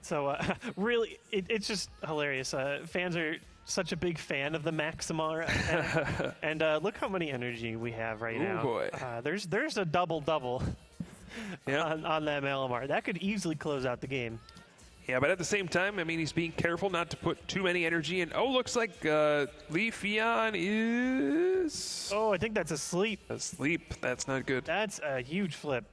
So really, it's just hilarious. Fans are such a big fan of the Maximar, and look how many energy we have right now. Boy. There's a double-double Yeah. on that Malamar. That could easily close out the game. Yeah, but at the same time, he's being careful not to put too many energy in. Oh, looks like Leafeon is... Oh, I think that's asleep. Asleep. That's not good. That's a huge flip.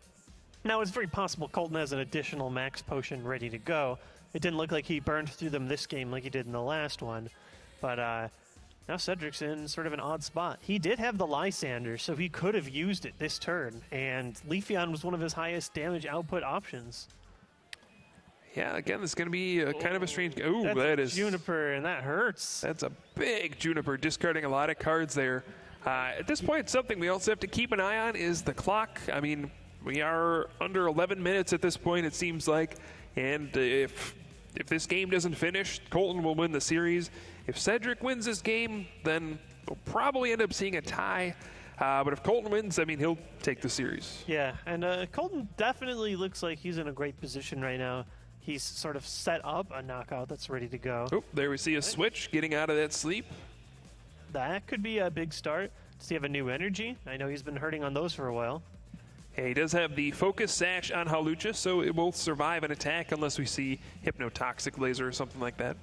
Now, it's very possible Kolton has an additional Max Potion ready to go. It didn't look like he burned through them this game like he did in the last one. But now Cedric's in sort of an odd spot. He did have the Lysander, so he could have used it this turn. And Leafeon was one of his highest damage output options. Yeah, again, this is going to be kind of a strange... Ooh, That's that a is... Juniper, and that hurts. That's a big Juniper, discarding a lot of cards there. At this point, something we also have to keep an eye on is the clock. We are under 11 minutes at this point, it seems like. And if this game doesn't finish, Kolton will win the series. If Cedric wins this game, then we'll probably end up seeing a tie. But if Kolton wins, I mean, he'll take the series. Yeah, and Kolton definitely looks like he's in a great position right now. He's sort of set up a knockout that's ready to go. Oh, there we see a switch getting out of that sleep. That could be a big start. Does he have a new energy? I know he's been hurting on those for a while. Yeah, he does have the Focus Sash on Hawlucha, so it will survive an attack unless we see Hypnotoxic Laser or something like that.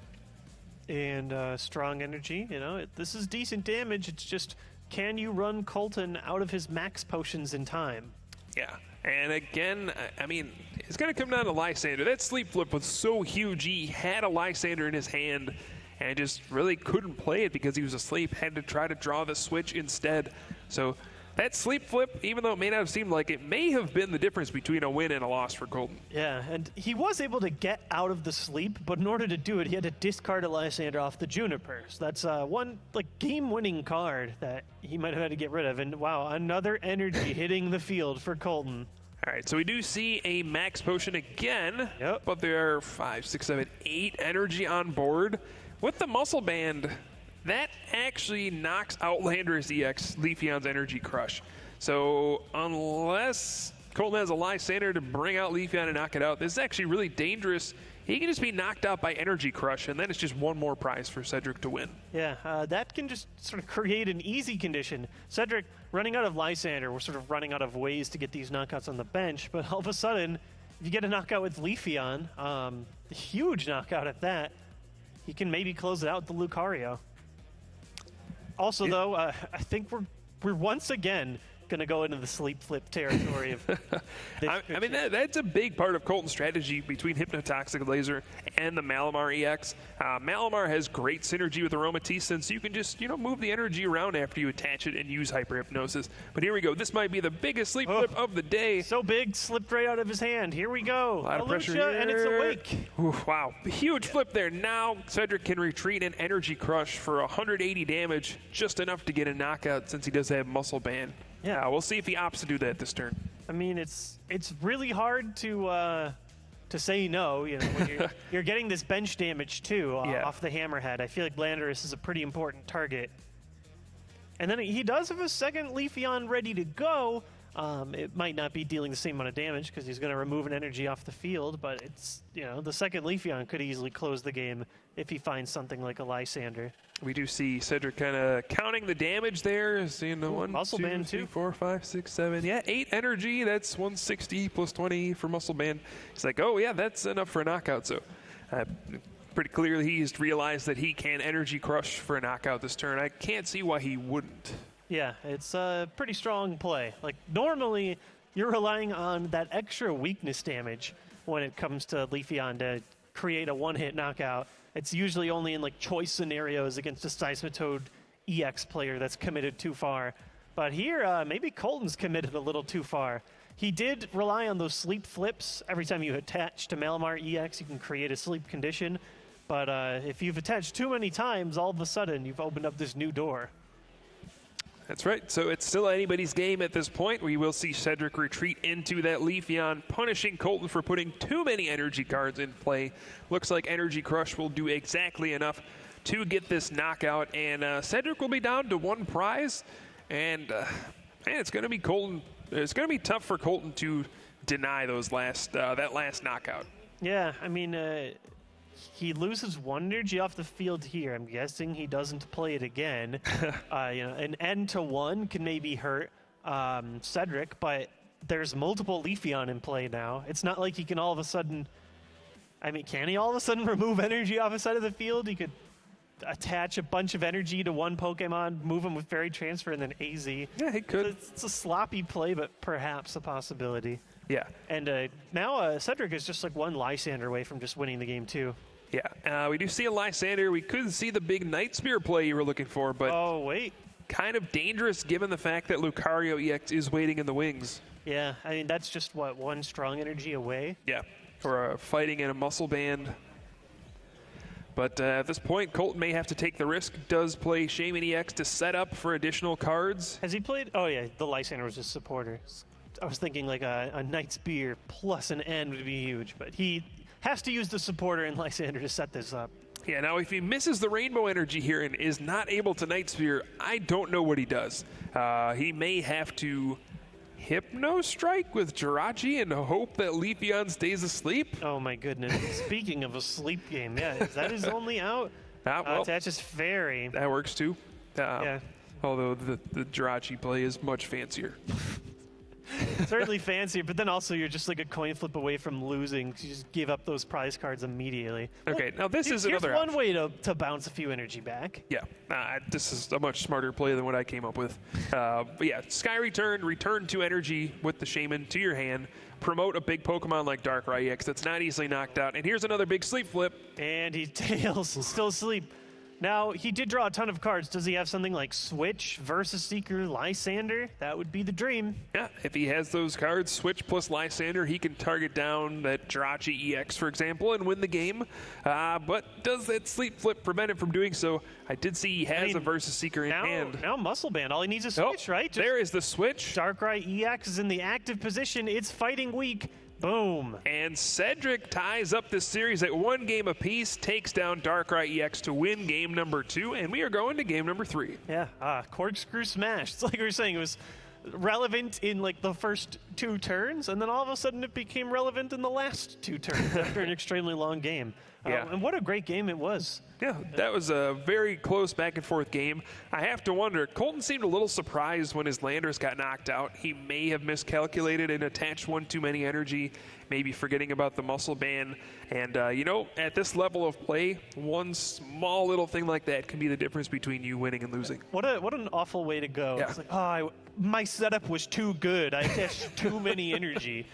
And strong energy, you know, this is decent damage. It's just, can you run Kolton out of his max potions in time? Yeah, and again, I mean, it's going to come down to Lysander. That Sleep Flip was so huge. He had a Lysander in his hand and just really couldn't play it because he was asleep, had to try to draw the switch instead. So that Sleep Flip, even though it may not have seemed like it, may have been the difference between a win and a loss for Kolton. Yeah, and he was able to get out of the sleep, but in order to do it, he had to discard a Lysander off the Juniper. So that's one game-winning card that he might have had to get rid of. And wow, another energy hitting the field for Kolton. All right, so we do see a max potion again, Yep. but there are 5, 6, 7, 8 energy on board. With the Muscle Band, that actually knocks out Landorus EX, Leafeon's Energy Crush. So unless Kolton has a Lysander to bring out Leafeon and knock it out, this is actually really dangerous. He can just be knocked out by Energy Crush, and then it's just one more prize for Cedric to win. Yeah, that can just sort of create an easy condition. Cedric, running out of Lysander, we're sort of running out of ways to get these knockouts on the bench, but all of a sudden, if you get a knockout with Leafeon, huge knockout at that, he can maybe close it out with the Lucario. Also, though, I think we're once again going to go into the sleep flip territory of this I mean, that's a big part of Kolton's strategy between Hypnotoxic Laser and the Malamar EX. Malamar has great synergy with Aromatisse since you can just, move the energy around after you attach it and use Hyper Hypnosis. But here we go. This might be the biggest sleep flip of the day. So big, slipped right out of his hand. Here we go. A lot of pressure here. And it's awake. Oof, wow. Huge flip there. Now Cedric can retreat an Energy Crush for 180 damage, just enough to get a knockout since he does have Muscle Band. Yeah, we'll see if he opts to do that this turn. I mean, it's really hard to say no. When you're getting this bench damage too off the Hammerhead. I feel like Landorus is a pretty important target. And then he does have a second Leafeon ready to go. It might not be dealing the same amount of damage because he's going to remove an energy off the field, but it's the second Leafeon could easily close the game if he finds something like a Lysander. We do see Cedric kind of counting the damage there. Seeing the 1, Muscle 2, Band 3, too. 4, 5, 6, 7. Yeah, 8 energy. That's 160 plus 20 for Muscle Band. He's like, oh yeah, that's enough for a knockout. So pretty clearly he's realized that he can Energy Crush for a knockout this turn. I can't see why he wouldn't. Yeah, it's a pretty strong play. Like, normally, you're relying on that extra weakness damage when it comes to Leafeon to create a one-hit knockout. It's usually only in, choice scenarios against a Seismitoad EX player that's committed too far. But here, maybe Kolton's committed a little too far. He did rely on those sleep flips. Every time you attach to Malamar EX, you can create a sleep condition. But if you've attached too many times, all of a sudden, you've opened up this new door. That's right. So it's still anybody's game at this point. We will see Cedric retreat into that Leafeon, punishing Kolton for putting too many energy cards in play. Looks like Energy Crush will do exactly enough to get this knockout, and Cedric will be down to one prize. And man, it's going to be Kolton. It's going to be tough for Kolton to deny those that last knockout. Yeah, I mean, he loses one energy off the field here. I'm guessing he doesn't play it again. An end to one can maybe hurt Cedric, but there's multiple Leafeon in play now. It's not like he can all of a sudden... I mean, can he all of a sudden remove energy off the side of the field? He could attach a bunch of energy to one Pokemon, move him with Fairy Transfer, and then AZ. Yeah, he could. It's a sloppy play, but perhaps a possibility. Yeah. And now Cedric is just one Lysander away from just winning the game, too. Yeah, we do see a Lysander. We could see the big Night Spear play you were looking for, but oh, wait. Kind of dangerous given the fact that Lucario EX is waiting in the wings. Yeah, I mean, that's just, one strong energy away? Yeah, for fighting in a Muscle Band. But at this point, Kolton may have to take the risk. Does play Shaman EX to set up for additional cards. Has he played? Oh, yeah, the Lysander was his supporter. I was thinking a Night Spear plus an N would be huge, but he has to use the supporter and Lysander to set this up. Yeah, now if he misses the Rainbow Energy here and is not able to Night Sphere, I don't know what he does. He may have to Hypno Strike with Jirachi and hope that Leafeon stays asleep. Oh my goodness. Speaking of a sleep game, yeah, is that his only out? Well, that's just fairy. that works too. Yeah. Although the Jirachi play is much fancier. Certainly fancier, but then also you're just like a coin flip away from losing. You just give up those prize cards immediately. Okay, now this is another Here's one way to bounce a few energy back. Yeah, this is a much smarter play than what I came up with. But yeah, Sky return 2 energy with the Shaman to your hand. Promote a big Pokemon like Darkrai EX that's not easily knocked out. And here's another big sleep flip. And he tails, still asleep. Now, he did draw a ton of cards. Does he have something like Switch, Versus Seeker, Lysander? That would be the dream. Yeah, if he has those cards, Switch plus Lysander, he can target down that Jirachi EX, for example, and win the game. But does that sleep flip prevent him from doing so? I did see he has a Versus Seeker in hand. Now Muscle Band, all he needs is Switch, right? There is the Switch. Darkrai EX is in the active position. It's fighting weak. Boom. And Cedric ties up this series at 1 game apiece, takes down Darkrai EX to win game number 2, and we are going to game number 3. Yeah, corkscrew smash. It's like we were saying, it was relevant in like the first 2 turns, and then all of a sudden it became relevant in the last 2 turns after an extremely long game. And what a great game it was. Yeah, that was a very close back and forth game. I have to wonder, Kolton seemed a little surprised when his Landers got knocked out. He may have miscalculated and attached one too many energy, maybe forgetting about the muscle band. And, at this level of play, one small little thing like that can be the difference between you winning and losing. What an awful way to go. Yeah. It's like, my setup was too good. I attached too many energy.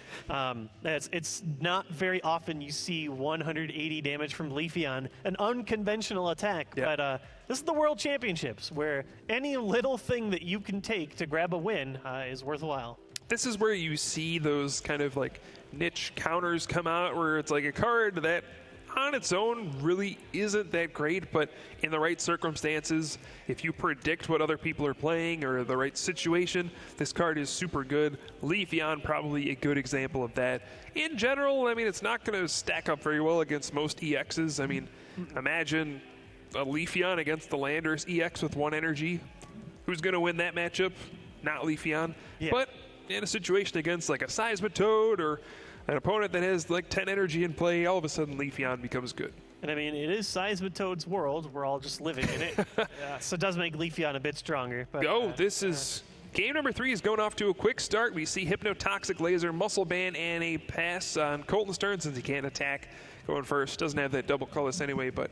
It's not very often you see 180 damage from Leafeon, an unconventional attack. Yeah. But this is the World Championships, where any little thing that you can take to grab a win is worthwhile. This is where you see those kind of like niche counters come out where it's like a card that on its own really isn't that great, but in the right circumstances, if you predict what other people are playing or the right situation, this card is super good. Leafeon probably a good example of that. In general, I mean, it's not going to stack up very well against most EXs. I mean, imagine a Leafeon against the Landers EX with 1 energy. Who's going to win that matchup? Not Leafeon. Yeah. But in a situation against like a Seismitoad or an opponent that has like 10 energy in play, all of a sudden Leafeon becomes good. And I mean, it is Seismitoad's world. We're all just living in it. So it does make Leafeon a bit stronger. But, this is game number 3 is going off to a quick start. We see Hypnotoxic Laser, Muscle Band, and a pass on Kolton's turn since he can't attack going first. Doesn't have that double colorless anyway, but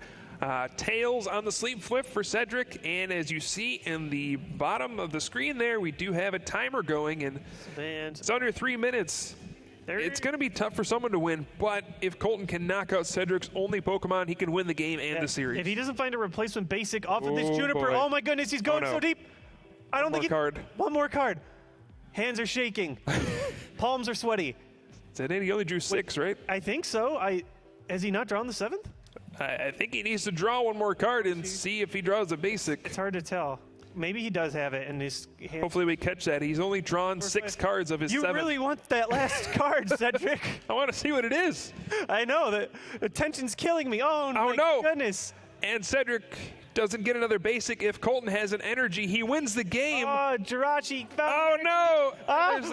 tails on the sleep flip for Cedric. And as you see in the bottom of the screen there, we do have a timer going, and it's under 3 minutes. It's going to be tough for someone to win, but if Kolton can knock out Cedric's only Pokemon, he can win the game and the series. If he doesn't find a replacement basic off of this Juniper, oh my goodness, he's going so deep. I don't think one more card. Hands are shaking. Palms are sweaty. Is that it? He only drew 6, right? I think so. Has he not drawn the 7th? I think he needs to draw one more card and see if he draws a basic. It's hard to tell. Maybe he does have it in his hand. Hopefully we catch that. He's only drawn 6 cards of his 7. You really want that last card, Cedric. I want to see what it is. I know. The tension's killing me. Oh no. Goodness. And Cedric doesn't get another basic. If Kolton has an energy, he wins the game. Oh, Jirachi. Oh, no.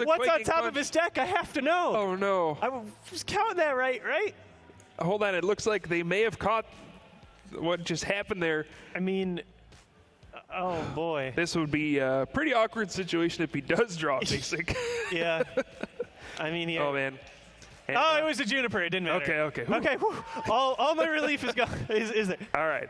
What's on top of his deck? I have to know. Oh, no. I was counting that right? Hold on. It looks like they may have caught what just happened there. I mean... Oh, boy. This would be a pretty awkward situation if he does draw a basic. Yeah. I mean, yeah. Oh, man. And, it was a Juniper. It didn't matter. Okay. Okay. All my relief is gone. Is it? All right.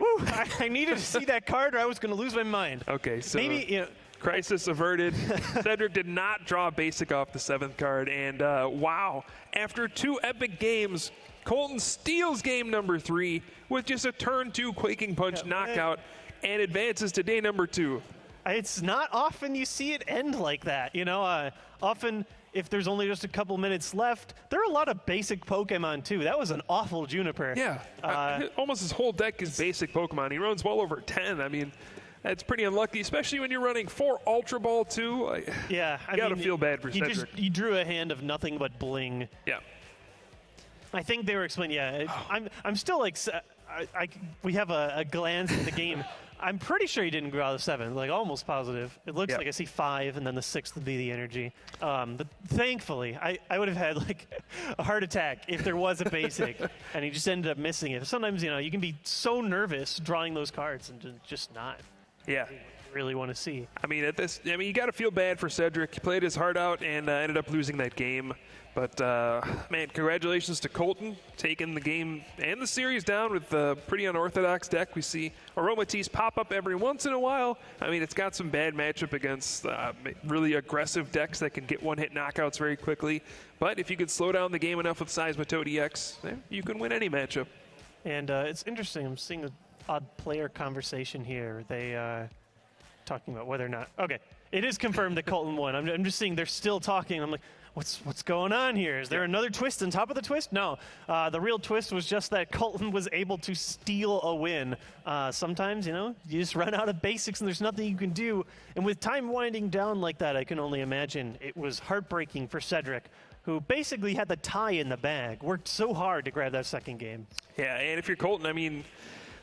I needed to see that card or I was going to lose my mind. Okay, so maybe, crisis averted. Cedric did not draw a basic off the 7th card. And, wow, after 2 epic games, Kolton steals game number 3 with just a turn 2 Quaking Punch knockout. And advances to day number 2. It's not often you see it end like that. Often if there's only just a couple minutes left, there are a lot of basic Pokemon too. That was an awful Juniper. Yeah, almost his whole deck is basic Pokemon. He runs well over 10. I mean, that's pretty unlucky, especially when you're running 4 Ultra Ball too. Yeah, you gotta feel bad for Cedric. He drew a hand of nothing but bling. Yeah. I think they were explaining. Yeah, I'm still like, we have a glance at the game. I'm pretty sure he didn't go out of 7, like almost positive. It looks like I see 5, and then the 6th would be the energy. But thankfully, I would have had like a heart attack if there was a basic, and he just ended up missing it. Sometimes, you can be so nervous drawing those cards and just not. Yeah. Really want to see. I mean, you got to feel bad for Cedric. He played his heart out and ended up losing that game. But, man, congratulations to Kolton, taking the game and the series down with a pretty unorthodox deck. We see Aromatisse pop up every once in a while. I mean, it's got some bad matchup against really aggressive decks that can get one-hit knockouts very quickly. But if you could slow down the game enough with Seismitoad EX, you can win any matchup. And it's interesting. I'm seeing an odd player conversation here. They talking about whether or not... Okay, it is confirmed that Kolton won. I'm just seeing they're still talking. I'm like, what's going on here? Is there another twist on top of the twist? No. The real twist was just that Kolton was able to steal a win. Sometimes, you just run out of basics and there's nothing you can do. And with time winding down like that, I can only imagine it was heartbreaking for Cedric, who basically had the tie in the bag, worked so hard to grab that second game. Yeah, and if you're Kolton, I mean...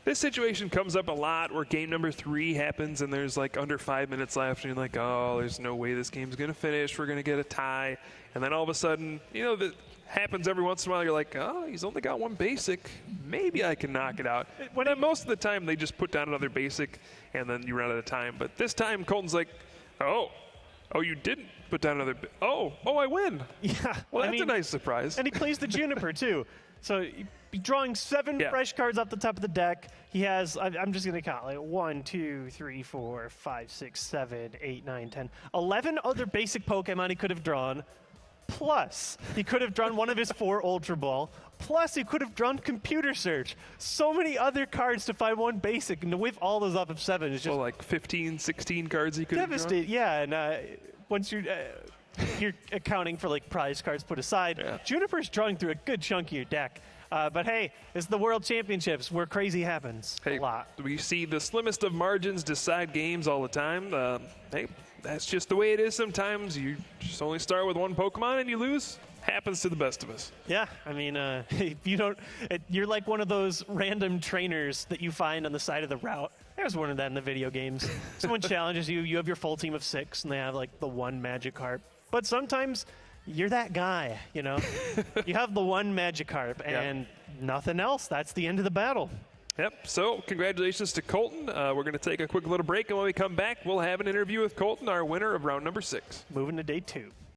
This situation comes up a lot where game number 3 happens and there's like under 5 minutes left and you're like, oh, there's no way this game's going to finish. We're going to get a tie. And then all of a sudden, that happens every once in a while. You're like, oh, he's only got 1 basic. Maybe I can knock it out. Most of the time, they just put down another basic and then you run out of time. But this time, Kolton's like, oh, you didn't put down another. Oh, I win. Yeah. Well, that's a nice surprise. And he plays the Juniper, too. So be drawing 7 fresh cards off the top of the deck. He has, I'm just going to count, like 1, 2, 3, 4, 5, 6, 7, 8, 9, 10, 11 other basic Pokemon he could have drawn. Plus, he could have drawn one of his 4 Ultra Ball. Plus, he could have drawn Computer Search. So many other cards to find 1 basic, and to whip all those up of 7 is just... like 15, 16 cards he could have drawn? Devastating, yeah. And once you're accounting for like prize cards put aside, Juniper's drawing through a good chunk of your deck. But hey, it's the World Championships where crazy happens a lot. We see the slimmest of margins decide games all the time. Hey, that's just the way it is sometimes. You just only start with 1 Pokemon and you lose. Happens to the best of us. Yeah, I mean, if you don't, you're like one of those random trainers that you find on the side of the route. There's one of that in the video games. Someone challenges you, you have your full team of 6, and they have like the 1 Magikarp. But sometimes you're that guy, you have the 1 Magikarp and nothing else. That's the end of the battle. Yep, so congratulations to Kolton. We're going to take a quick little break, and when we come back, we'll have an interview with Kolton, our winner of round number 6. Moving to day 2.